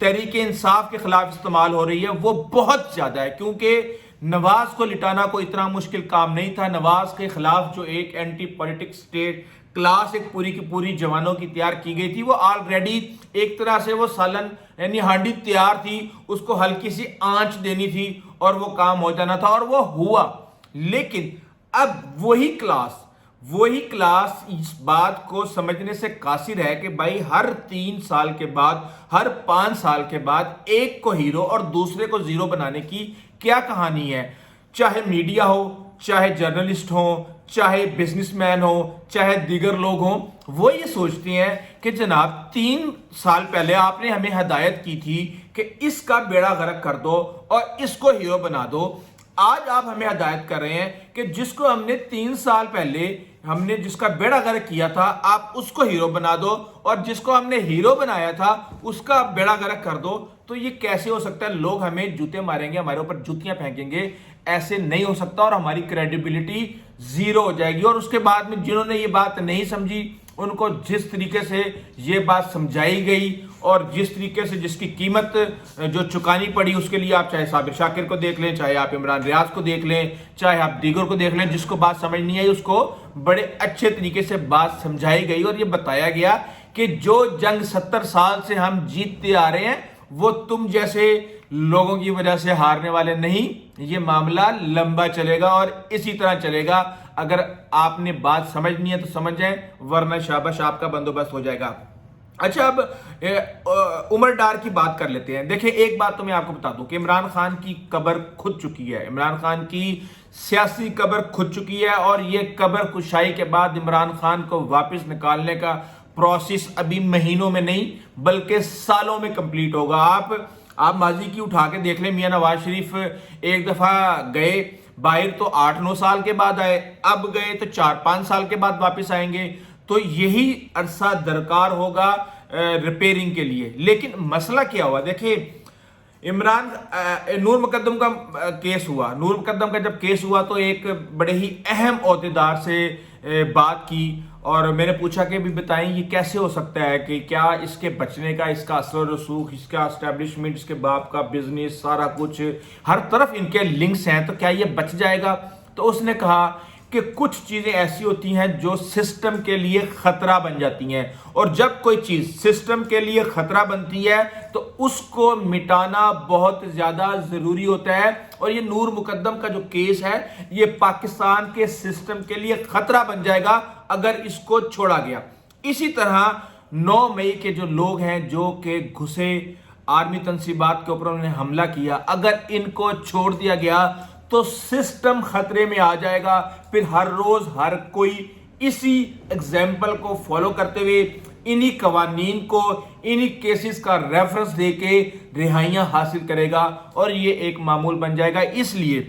تحریک انصاف کے خلاف استعمال ہو رہی ہے وہ بہت زیادہ ہے، کیونکہ نواز کو لٹانا کوئی اتنا مشکل کام نہیں تھا۔ نواز کے خلاف جو ایک اینٹی پولیٹکس اسٹیٹ کلاس ایک پوری کی پوری جوانوں کی تیار کی گئی تھی، وہ آلریڈی ایک طرح سے وہ سالن یعنی ہانڈی تیار تھی، اس کو ہلکی سی آنچ دینی تھی اور وہ کام ہو جانا تھا، اور وہ ہوا۔ لیکن اب وہی کلاس اس بات کو سمجھنے سے قاصر ہے کہ بھائی ہر 3 سال کے بعد، ہر 5 سال کے بعد ایک کو ہیرو اور دوسرے کو زیرو بنانے کی کیا کہانی ہے؟ چاہے میڈیا ہو، چاہے جرنلسٹ ہوں، چاہے بزنس مین ہو، چاہے دیگر لوگ ہوں، وہ یہ سوچتے ہیں کہ جناب 3 سال پہلے آپ نے ہمیں ہدایت کی تھی کہ اس کا بیڑا غرق کر دو اور اس کو ہیرو بنا دو۔ آج آپ ہمیں ہدایت کر رہے ہیں کہ جس کو ہم نے 3 سال پہلے ہم نے جس کا بیڑا غرق کیا تھا آپ اس کو ہیرو بنا دو، اور جس کو ہم نے ہیرو بنایا تھا اس کا بیڑا غرق کر دو۔ تو یہ کیسے ہو سکتا ہے؟ لوگ ہمیں جوتے ماریں گے، ہمارے اوپر جوتیاں پھینکیں گے، ایسے نہیں ہو سکتا، اور ہماری کریڈیبلٹی زیرو ہو جائے گی۔ اور اس کے بعد میں جنہوں نے یہ بات نہیں سمجھی ان کو جس طریقے سے یہ بات سمجھائی گئی اور جس طریقے سے جس کی قیمت جو چکانی پڑی، اس کے لیے آپ چاہے صابر شاکر کو دیکھ لیں، چاہے آپ عمران ریاض کو دیکھ لیں، چاہے آپ دیگر کو دیکھ لیں، جس کو بات سمجھ نہیں آئی اس کو بڑے اچھے طریقے سے بات سمجھائی گئی، اور یہ بتایا گیا کہ جو جنگ 70 سال سے ہم جیتتے آ رہے ہیں وہ تم جیسے لوگوں کی وجہ سے ہارنے والے نہیں، یہ معاملہ لمبا چلے گا اور اسی طرح چلے گا۔ اگر آپ نے بات سمجھنی ہے تو سمجھ جائیں، ورنہ شاباش آپ کا بندوبست ہو جائے گا۔ اچھا، اب عمر ڈار کی بات کر لیتے ہیں۔ دیکھیں ایک بات تو میں آپ کو بتا دوں کہ عمران خان کی قبر کھد چکی ہے، عمران خان کی سیاسی قبر کھد چکی ہے، اور یہ قبر کشائی کے بعد عمران خان کو واپس نکالنے کا پروسیس ابھی مہینوں میں نہیں بلکہ سالوں میں کمپلیٹ ہوگا۔ آپ ماضی کی اٹھا کے دیکھ لیں، میاں نواز شریف ایک دفعہ گئے باہر تو 8-9 سال کے بعد آئے، اب گئے تو 4-5 سال کے بعد واپس آئیں گے، تو یہی عرصہ درکار ہوگا ریپیرنگ کے لیے۔ لیکن مسئلہ کیا ہوا؟ دیکھیں نور مقدم کا کیس ہوا، نور مقدم کا جب کیس ہوا تو ایک بڑے ہی اہم عہدیدار سے بات کی، اور میں نے پوچھا کہ بھی بتائیں یہ کیسے ہو سکتا ہے کہ کیا اس کے بچنے کا، اس کا اثر و رسوخ، اس کا اسٹیبلشمنٹ، اس کے باپ کا بزنس، سارا کچھ ہر طرف ان کے لنکس ہیں، تو کیا یہ بچ جائے گا؟ تو اس نے کہا کہ کچھ چیزیں ایسی ہوتی ہیں جو سسٹم کے لیے خطرہ بن جاتی ہیں، اور جب کوئی چیز سسٹم کے لیے خطرہ بنتی ہے تو اس کو مٹانا بہت زیادہ ضروری ہوتا ہے، اور یہ نور مقدم کا جو کیس ہے یہ پاکستان کے سسٹم کے لیے خطرہ بن جائے گا اگر اس کو چھوڑا گیا۔ اسی طرح 9 مئی کے جو لوگ ہیں جو کہ گھسے آرمی تنصیبات کے اوپر انہوں نے حملہ کیا، اگر ان کو چھوڑ دیا گیا تو سسٹم خطرے میں آ جائے گا۔ پھر ہر روز ہر کوئی اسی ایگزامپل کو فالو کرتے ہوئے انہی قوانین کو، انہی کیسز کا ریفرنس دے کے رہائیاں حاصل کرے گا، اور یہ ایک معمول بن جائے گا۔ اس لیے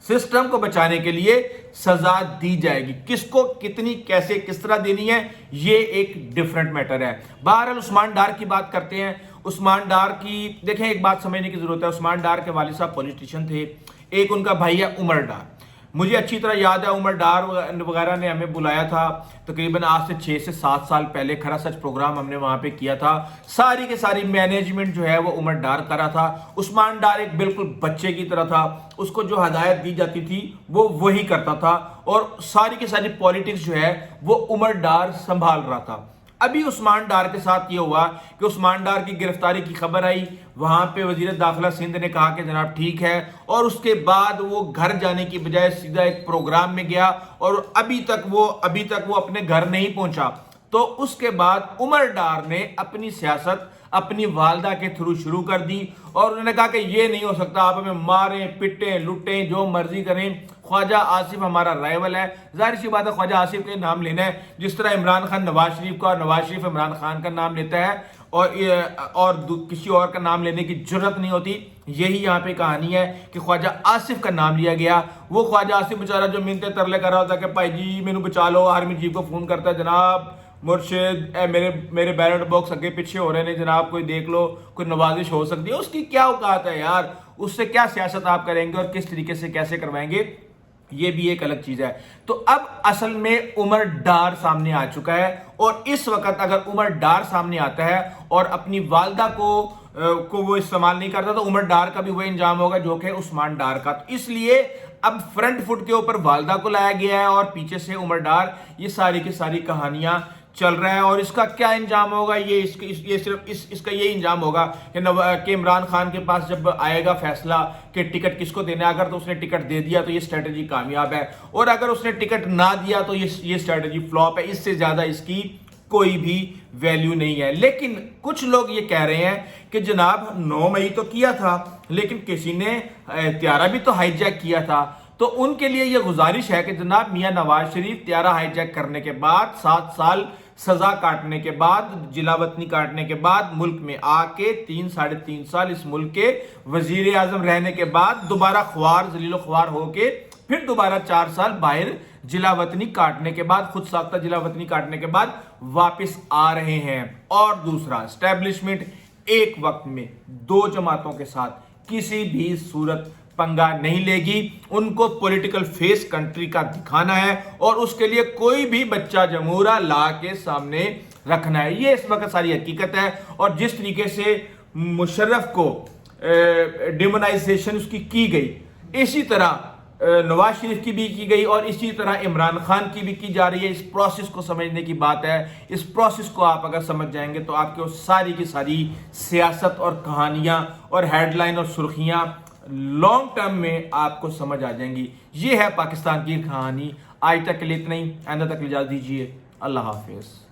سسٹم کو بچانے کے لیے سزا دی جائے گی، کس کو کتنی کیسے کس طرح دینی ہے یہ ایک ڈیفرنٹ میٹر ہے۔ بہرحال عثمان ڈار کی بات کرتے ہیں۔ عثمان ڈار کی دیکھیں ایک بات سمجھنے کی ضرورت ہے، عثمان ڈار کے والد صاحب پولیٹیشین تھے، ایک ان کا بھائی ہے عمر ڈار۔ مجھے اچھی طرح یاد ہے عمر ڈار وغیرہ نے ہمیں بلایا تھا تقریباً آج سے 6 سے 7 سال پہلے، کھرا سچ پروگرام ہم نے وہاں پہ کیا تھا، ساری کے ساری مینجمنٹ جو ہے وہ عمر ڈار کرا تھا۔ عثمان ڈار ایک بالکل بچے کی طرح تھا، اس کو جو ہدایت دی جاتی تھی وہ وہی کرتا تھا، اور ساری کی ساری پالیٹکس جو ہے وہ عمر ڈار سنبھال رہا تھا۔ ابھی عثمان ڈار کے ساتھ یہ ہوا کہ عثمان ڈار کی گرفتاری کی خبر آئی، وہاں پہ وزیر داخلہ سندھ نے کہا کہ جناب ٹھیک ہے، اور اس کے بعد وہ گھر جانے کی بجائے سیدھا ایک پروگرام میں گیا، اور ابھی تک وہ اپنے گھر نہیں پہنچا۔ تو اس کے بعد عمر ڈار نے اپنی سیاست اپنی والدہ کے تھرو شروع کر دی، اور انہوں نے کہا کہ یہ نہیں ہو سکتا، آپ ہمیں ماریں پٹیں لٹیں جو مرضی کریں، خواجہ آصف ہمارا رائیول ہے۔ ظاہر سی بات ہے خواجہ آصف کا نام لینا ہے، جس طرح عمران خان نواز شریف کا اور نواز شریف عمران خان کا نام لیتا ہے، اور کسی اور کا نام لینے کی جرت نہیں ہوتی۔ یہی یہاں پہ کہانی ہے کہ خواجہ آصف کا نام لیا گیا۔ وہ خواجہ آصف بیچارہ جو منتیں ترلے کر رہا ہوتا ہے کہ بھائی جی مینوں بچا لو، آرمی چیف کو فون کرتا ہے، جناب مرشد میرے بیلٹ باکس اگے پیچھے ہو رہے ہیں جناب، کوئی دیکھ لو، کوئی نوازش ہو سکتی ہے۔ اس کی کیا اوقات ہے یار، اس سے کیا سیاست آپ کریں گے اور کس طریقے سے کیسے کروائیں گے، یہ بھی ایک الگ چیز ہے۔ تو اب اصل میں عمر ڈار سامنے آ چکا ہے، اور اس وقت اگر عمر ڈار سامنے آتا ہے اور اپنی والدہ کو کو وہ استعمال نہیں کرتا تو عمر ڈار کا بھی وہ انجام ہوگا جو کہ عثمان ڈار کا. تو اس لیے اب فرنٹ فٹ کے اوپر والدہ کو لایا گیا ہے اور پیچھے سے عمر ڈار. یہ ساری کی ساری کہانیاں چل رہا ہے. اور اس کا کیا انجام ہوگا؟ یہ صرف اس کا یہ انجام ہوگا کہ عمران خان کے پاس جب آئے گا فیصلہ کہ ٹکٹ کس کو دینا ہے، اگر تو اس نے ٹکٹ دے دیا تو یہ اسٹریٹجی کامیاب ہے، اور اگر اس نے ٹکٹ نہ دیا تو یہ اسٹریٹجی فلاپ ہے. اس سے زیادہ اس کی کوئی بھی ویلیو نہیں ہے. لیکن کچھ لوگ یہ کہہ رہے ہیں کہ جناب 9 مئی تو کیا تھا لیکن کسی نے طیارہ بھی تو ہائی جیک کیا تھا. تو ان کے لیے یہ گزارش ہے کہ جناب میاں نواز شریف طیارہ ہائی جیک کرنے کے بعد 7 سال سزا کاٹنے کے بعد، جلا وطنی کاٹنے کے بعد، ملک میں آ کے 3-3.5 سال اس ملک کے وزیر اعظم رہنے کے بعد دوبارہ خوار ذلیل و خوار ہو کے پھر دوبارہ 4 سال باہر جلا وطنی کاٹنے کے بعد، خود ساختہ جلا وطنی کاٹنے کے بعد واپس آ رہے ہیں. اور دوسرا، اسٹیبلشمنٹ ایک وقت میں 2 جماعتوں کے ساتھ کسی بھی صورت پنگا نہیں لے گی. ان کو پولیٹیکل فیس کنٹری کا دکھانا ہے اور اس کے لیے کوئی بھی بچہ جمہورہ لا کے سامنے رکھنا ہے. یہ اس وقت ساری حقیقت ہے. اور جس طریقے سے مشرف کو ڈیمونائزیشن اس کی گئی، اسی طرح نواز شریف کی بھی کی گئی اور اسی طرح عمران خان کی بھی کی جا رہی ہے. اس پروسیس کو سمجھنے کی بات ہے. اس پروسیس کو آپ اگر سمجھ جائیں گے تو آپ کے ساری کی ساری سیاست اور کہانیاں اور ہیڈ لائن اور سرخیاں لانگ ٹرم میں آپ کو سمجھ آ جائیں گی. یہ ہے پاکستان کی کہانی. آج تک کے لیے اتنا ہی، آئندہ تک اجازت دیجیے. اللہ حافظ.